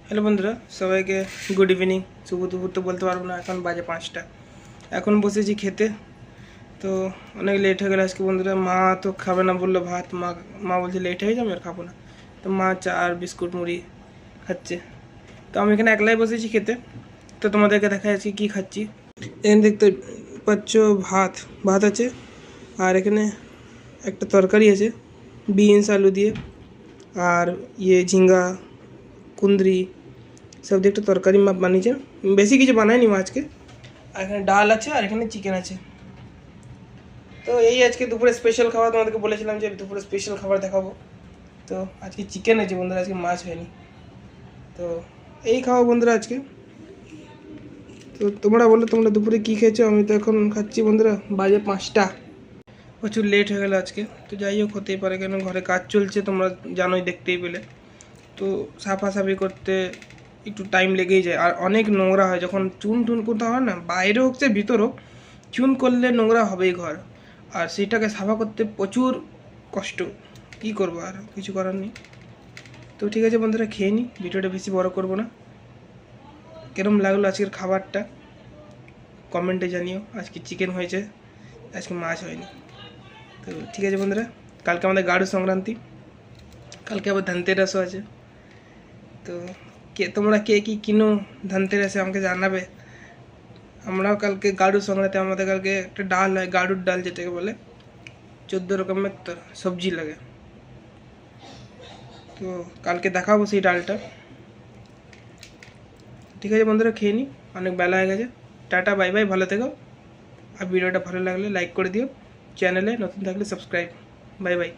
Hello বন্ধুরা, সবাইকে good evening. শুভ দুপুর তো বলতে পারবো না, এখন বাজে 5টা। এখন বসেছি খেতে। তো অনেক লেট হয়ে গেল আজকে বন্ধুরা। মা তো খাবে না বললো ভাত, মা বলছে লেট হয়ে যাবে আর খাবো না। তো মা চা আর বিস্কুট মুড়ি খাচ্ছে। তো আমি এখানে একলাই বসেছি খেতে। তো তোমাদেরকে দেখা যাচ্ছে কী খাচ্ছি। এখানে দেখতে পাচ্ছ ভাত ভাত আছে, আর এখানে একটা তরকারি আছে বিনস আলু দিয়ে, আর ঝিঙ্গা কুন্দ্রি সব দিয়ে একটা তরকারি মা বানিয়েছে। বেশি কিছু বানায়নি মা আজকে। আর এখানে ডাল আছে, আর এখানে চিকেন আছে। তো এই আজকে দুপুরে স্পেশাল খাবার, তোমাদেরকে বলেছিলাম যে দুপুরে স্পেশাল খাবার দেখাবো। তো আজকে চিকেন আছে বন্ধুরা, আজকে মাছ হয়নি। তো এই খাওয়া বন্ধুরা আজকে। তো তোমরা বলো তোমরা দুপুরে কী খেয়েছো? আমি তো এখন খাচ্ছি বন্ধুরা, বাজে 5টা। প্রচুর লেট হয়ে গেলো আজকে। তো যাই হোক, হতেই পারে, কেন ঘরে কাজ চলছে, তোমরা জানোই, দেখতেই পেলে। তো সাফাসাফি করতে একটু টাইম লেগেই যায়, আর অনেক নোংরা হয় যখন চুন টুন করতে হয় না, বাইরে হোক যে ভিতর হোক, চুন করলে নোংরা হবেই ঘর। আর সেটাকে সাফা করতে প্রচুর কষ্ট। কী করবো, আর কিছু করার নেই। তো ঠিক আছে বন্ধুরা, খেয়ে নিই, ভিডিওটা বেশি বড় করবো না। কিরম লাগলো আজকের খাবারটা কমেন্টে জানিও। আজকে চিকেন হয়েছে, আজকে মাছ হয়নি। তো ঠিক আছে বন্ধুরা, কালকে আমাদের গাড়ু সংক্রান্তি, কালকে আবার ধনতেরাসও আছে। তো তোমরা কে কী কিনো ধনতেরাসে আমাকে জানাবে। আমরাও কালকে গাড়ু সংক্রান্তি, আমাদের কালকে একটা ডাল হয়, গাড়ুর ডাল যেটাকে বলে, 14 রকমের সবজি লাগে। তো কালকে দেখাবো সেই ডালটা। ঠিক আছে বন্ধুরা, খেয়ে নিই, অনেক বেলা হয়ে গেছে। টাটা, বাই বাই, ভালো থেকো। আর ভিডিওটা ভালো লাগলে লাইক করে দিও, চ্যানেলে নতুন থাকলে সাবস্ক্রাইব। Bye bye.